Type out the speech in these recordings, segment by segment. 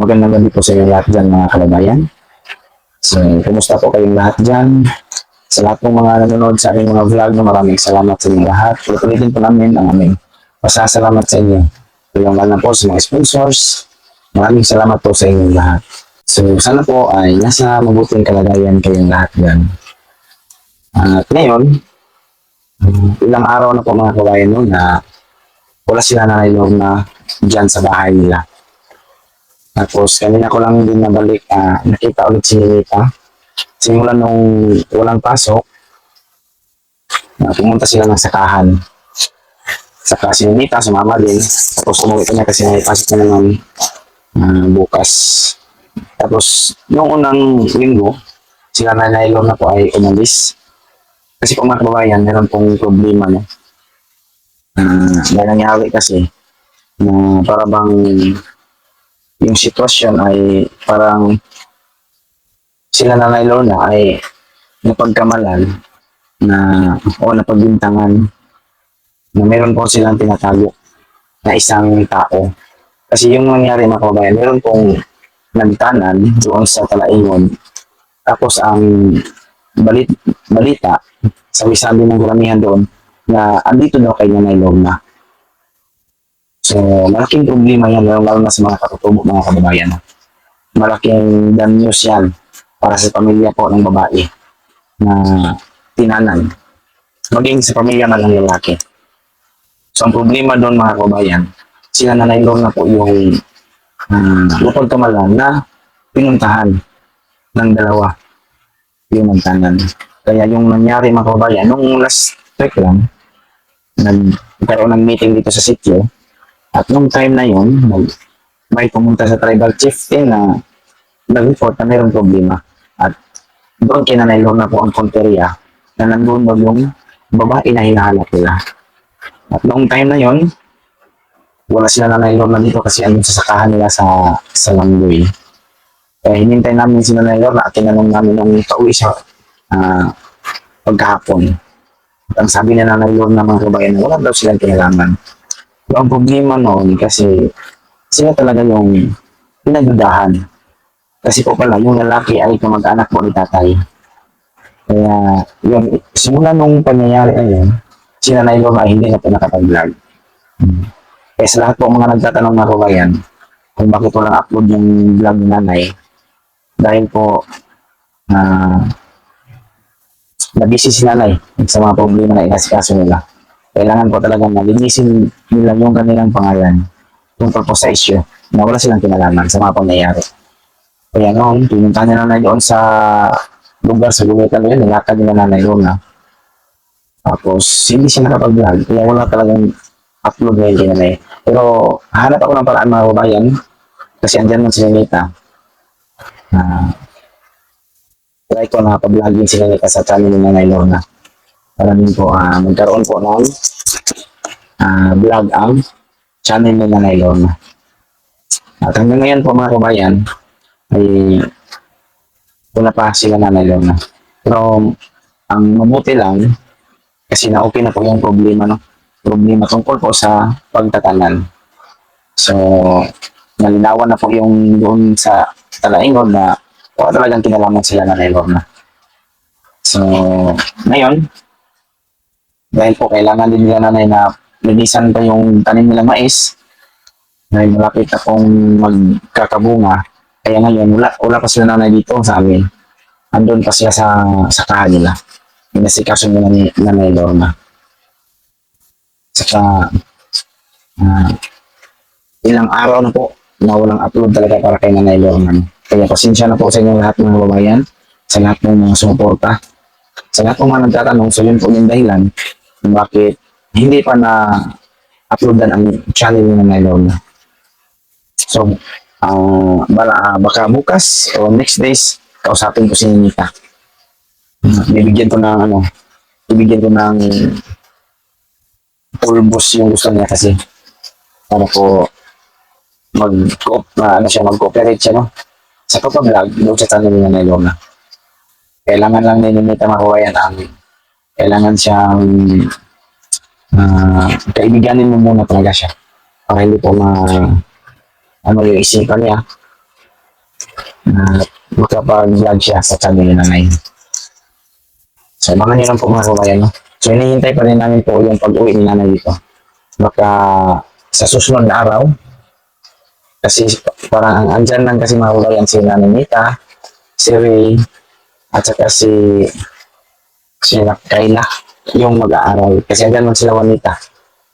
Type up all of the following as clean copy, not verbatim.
magandang gabi po sa inyo lahat dyan mga kababayan. So, kumusta po kayong lahat dyan? Sa lahat ng mga nanonood sa aming mga vlog, maraming salamat sa inyo lahat. Ulitin po namin ang aming pasasalamat sa inyo. Tulungan na po sa mga sponsors. Maraming salamat po sa inyo lahat. So, sana po ay nasa mabuting kalagayan kayong lahat dyan. At ngayon, ilang araw na po mga kababayan no, na wala sila na na dyan sa bahay nila. Tapos kanina ko lang din nabalik, nakita ulit si Ninita. Simula nung walang pasok, pumunta sila ng sakahan. Saka si Ninita, sumama din. Tapos umuwi ko niya kasi may pasok na naman bukas. Tapos noong unang linggo, sila Nanay Lorna po ay umalis. Kasi kung mga kababayan, meron pong problema. No? May nangyari kasi na para bang yung sitwasyon ay parang sila Nanay Lorna ay napagkamalan na o napagbintangan na meron po silang tinatago na isang tao. Kasi yung nangyari mga kababayan, meron pong nagtanan doon sa Talaingon. Tapos ang balita, sabi-sabi ng karamihan doon na andito daw kay Nanay Lorna. So, malaking problema yan, lalo na sa mga katutubo, mga kababayan. Malaking danyos yan para sa pamilya po ng babae na tinanan. Maging sa pamilya na ng lalaki. So, ang problema doon, mga kababayan, sila Nanay Lorna po yung napagkamalan na pinuntahan ng dalawa yung magtanan. Kaya yung nangyari, mga kababayan, nung last week lang, nagkaroon ng meeting dito sa sitio. At nung time na yun, may pumunta sa tribal chieftain na nag-report na mayroong problema. At doon kay Nanay Lorna po ang konteriya na nandun daw yung babae na hinahanap nila. At noong time na yun, wala sila Nanay Lorna dito kasi andun sa sakahan nila sa Langgoy. Kaya hinintay namin si Nanay Lorna at tinanong namin nung pauwi siya pagkahapon. At ang sabi ni Nanay Lorna mga kabayan, wala daw silang kailangan. Ang problema noon kasi sila talaga yung pinagdudahan. Kasi po pala, yung lalaki ay kamag-anak po ni tatay. Kaya, yun, simula nung pangyayari na yun, si Nanay Lorna ay hindi na po nakapag-vlog. Kaya sa lahat po mga nagtatanong na kabayan, kung bakit walang upload yung vlog ni Nanay, dahil po, nabisi si Nanay sa mga problema na inasikaso nila. Kailangan po talaga malinisin nila yung kanilang pangalan, yung purpose sa issue, na wala silang kinalaman sa mga pangyayari. Kaya noon, pumunta nila na doon sa lugar sa gumitan yun, nilakad nila Nanay Lorna. Tapos, hindi siya nakapag-vlog, kaya wala talagang upload ngayon kay Nanay. Pero, hanap ako ng paraan mga kabayan, kasi andyan man si Ninita. Try ko na pag-vlogin si Ninita sa channel ni Nanay Lorna. Para din po, magkaroon po ng vlog ang channel ni Nanay Lorna. At hanggang ngayon po mga kabayan, ay wala pa sila Nanay Lorna. Pero ang mabuti lang, kasi na okay na po yung problema, no? Problema tungkol po sa pagtatanan. So, nalinawan na po yung doon sa Talaingon na wala talagang kinalaman sila Nanay Lorna. So, ngayon, dahil po kailangan din nila Nanay na linisan pa yung tanim nila mais, dahil malapit na pong magkakabunga. Kaya ngayon, wala pa sila Nanay dito sa amin. Andun pa sila sa sakahan nila. Inasikaso nila ni Nanay Lorna. Saka, ilang araw na po na walang upload talaga para kay Nanay Lorna. Kaya pasensya na po sa inyo lahat ng kababayan, sa lahat ng mga sumuporta, sa lahat ng mga nagtatanong. So yun po yung dahilan kung bakit hindi pa na uploadan ang channel ni Nanay Lorna. So, baka bukas o next days, kausapin ko si Ninita. Bibigyan ko ng pulbos yung gusto niya kasi para po mag-cooperate siya, no? Sa pag-vlog, doon sa channel ni Nanay Lorna. Kailangan lang ni Ninita makuha yan kailangan siyang kaibiganin mo muna talaga siya para hindi po yung isipan niya na makapag-vlog siya sa channel ni nanay. So, mga nyo lang po mga kabayan, no? So, hinihintay pa rin namin po yung pag-uwi ni nanay dito. Baka sa susunod na araw, kasi parang andyan lang kasi mga kabayan si nanay Nita, si Ray, at saka si Kayla, yung mag-aaral. Kasi andyan man sila Juanita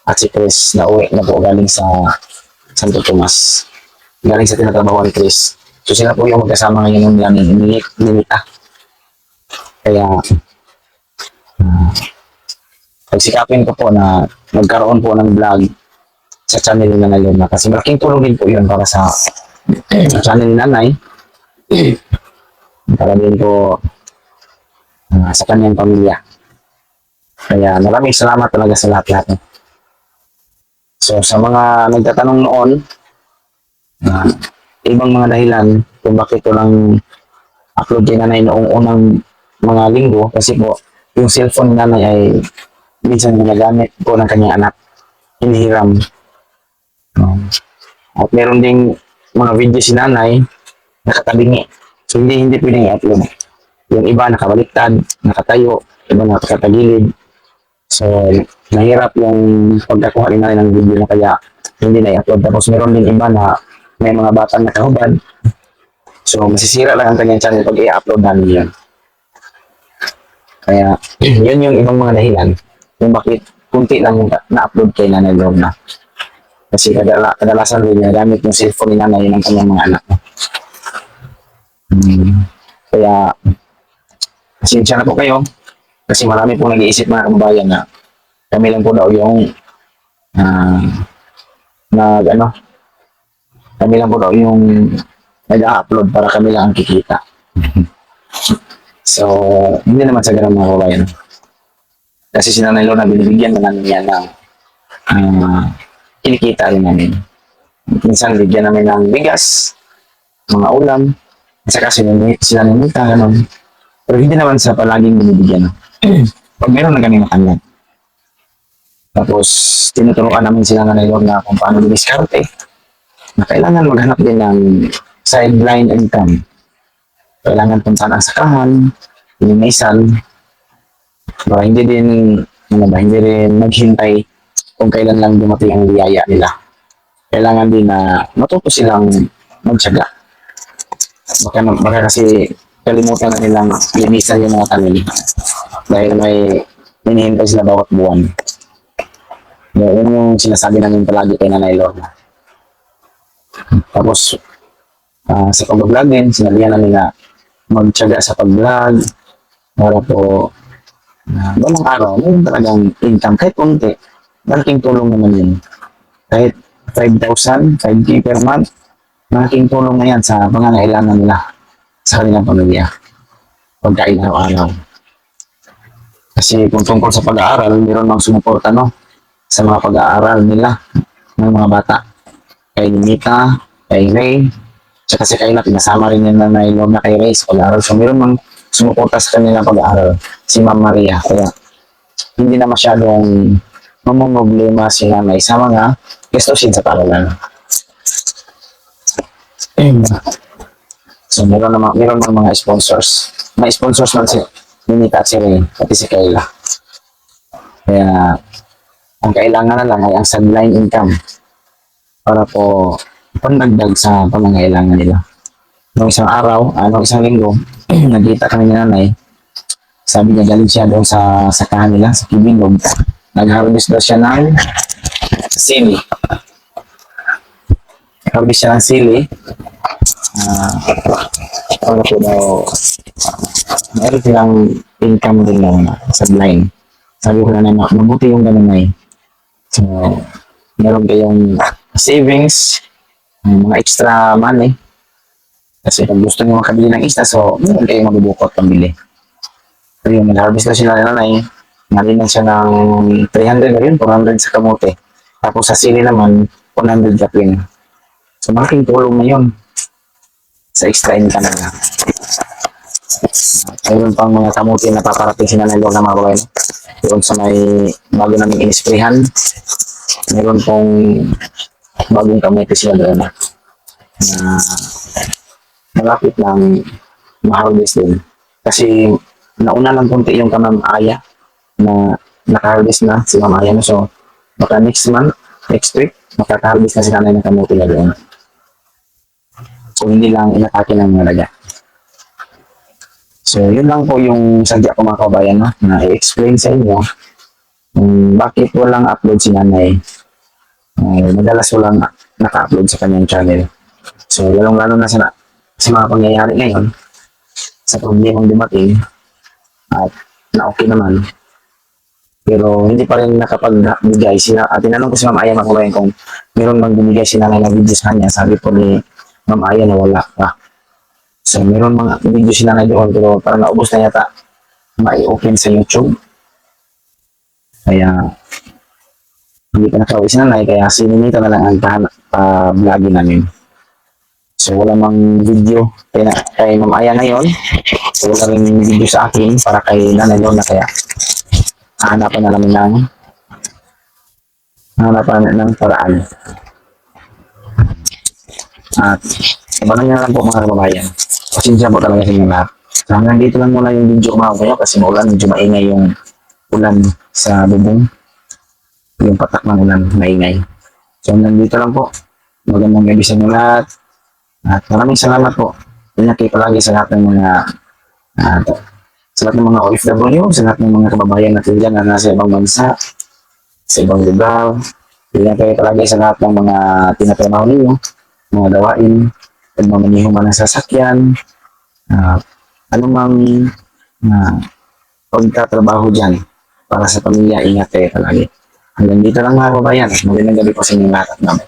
at si Chris na uwi na po galing sa Santo Tomas. Galing sa tinatrabaho ni Chris. So sila po yung magkasama ngayon ng ni Nita. Kaya pagsikapin ko po na magkaroon po ng vlog sa channel ni Nanay Lorna kasi malaking tulong din po yun para sa channel ni Nanay para din po sa kanyang pamilya. Kaya maraming salamat talaga sa lahat-lahat. So sa mga nagtatanong noon, ibang mga dahilan kung bakit ko lang upload kay Nanay noong unang mga linggo kasi po yung cellphone ni Nanay ay minsan ginagamit po ng kanyang anak, hinihiram. At meron ding mga video si Nanay nakatabingi. So hindi pwedeng i-upload. Yung iba nakabaliktad, nakatayo, iba nakatagilid. So nahirap yung pagkakuha ni Nanay ng video na kaya hindi na i-upload. Tapos meron din iba na may mga batang nakahubad. So masisira lang ang kanyang channel pag i-upload namin yun. Kaya yun yung ibang mga dahilan kung bakit kunti lang yung na-upload kay Nanay Lorna. Kasi kadalasan rin niya gamit yung cellphone ni Nanay ng kanyang mga anak. Kaya pasensya na po kayo kasi marami po nag-iisip mga kababayan na kami lang po daw yung kami lang po daw yung nag-upload para kami lang ang kikita. So, hindi naman sa ganun mga kababayan. Kasi si Nanay Lorna binibigyan na namin yan ng kinikita rin namin. Minsan bigyan namin ng bigas, mga ulam, at saka sila nita, gano'n. Pero hindi naman sa palaging binibigyan. Pag meron na kami makanlan. Tapos, tinuturuan namin sila Nanay Lorna kung paano diskarte na kailangan maghanap din ng sideline income. Kailangan puntahan ang sakahan, linisan, para hindi din maghintay kung kailan lang dumating ang biyaya nila. Kailangan din na matuto silang magtiyaga. Baka kasi kalimutan na nilang linisan yung mga tanim dahil may hinihintay sila bawat buwan. Yun yung sinasabi namin palagi kay Nanay Lorna. Tapos, sa pag-vlog din, sinabihan namin na magtiyaga sa pag-vlog para po balang araw, mayroon talagang income kahit konti. Malaking tulong naman yun. Kahit 5,000, 5K per month, malaking tulong na yan sa pangangailangan nila sa kanilang pamilya. Pagkain araw-araw. Kasi kung tungkol sa pag-aaral, mayroon mang sumuporta sa mga pag-aaral nila ng mga bata. Kay Nita, kay Ray, tsaka si Kayla, pinasama rin nila na Lorna kay Ray sa pag-aaral. So mayroon mang sumuporta sa kanilang pag-aaral, si Ma'am Maria. Kaya hindi na masyadong mamumblema si Nanay sa mga gastusin sa paaralan. So meron ng mga sponsors. May sponsors man si Nita at si Ray, pati si Kayla. Kaya ang kailangan na lang ay ang sideline income para po pandagdag sa pangangailangan nila. Noong isang araw, noong isang linggo, nagkita kami ni Nanay. Sabi niya galing siya doon sa sakahan nila, sa Kibingog. Nag-harvest daw siya ng sili. Nag-harvest siya ng sili. Para po daw, meron silang income din na sa blind. Sabi ko na mabuti yung ganun ay. So, meron kayong savings, mga extra money. Kasi kung gusto niyo makabili ng isda, so meron kayong mabubukot pambili. So yun, nag-harvest na sila ng Nanay. Nalinan siya ng 300 na yun, 400 sa kamote. Tapos sa sili naman, 100 kapin. So malaking tulong na yun sa extra income na. Mayroon pang mga kamote na paparating si Nanay Lorna mga kabayan. Doon sa may bago naming inisprehan. Mayroon pong bagong kamote sila doon na malapit lang ma-harvest din. Kasi nauna lang konti yung kamam Aya na naka-harvest na si Ma'am Aya. No? So, baka next month, next week, makaka-harvest na si nanay ng kamuti na doon. So, hindi lang inatake ng mga daga. So, yun lang po yung sadya ko mga kabayan, no? Na i-explain sa inyo kung bakit walang upload si nanay. Madalas walang naka-upload sa kanyang channel. So, lalong-lalo na sa mga pangyayari ngayon, sa problemang dumating, at na okay naman. Pero hindi pa rin nakapagbigay sila. At tinanong ko si Ma'am Aya mga kabayan kung meron bang binigay si nanay na video sa kanya. Sabi po ni Ma'am Aya na wala pa. So, meron mga video si nanay doon pero parang naubos na yata mai-open sa YouTube. Kaya, hindi pa nakauwi si nanay, kaya sininita na lang ang pa-vlogin namin. So, wala mang video kay Ma'am Aya ngayon. So, wala rin video sa akin para kay nanay doon na kaya hanapan na namin ng paraan. At abangan nyo na lang po mga kababayan. Pasensya po talaga sa inyo lahat. So, hanggang dito lang muna yung video ko mga kababayan kasi maulan, medyo maingay yung ulan sa bubong. Yung patak ng ulan, maingay. So, hanggang dito lang po. Magandang gabi sa inyo lahat. At maraming salamat po. Ingat kayo palagi sa lahat ng mga sa lahat ng mga OFW, sa lahat ng mga kababayan natin dyan na nasa ibang bansa, sa ibang lugar. Ingat kayo palagi sa lahat ng mga tinatrabaho ninyo, mga gawain, pagmamaniho man ng sasakyan, anumang pagtatrabaho dyan para sa pamilya, ingat kayo palagi. Hanggang dito lang mga kababayan. Magandang gabi po sa inyo lahat at mamaya.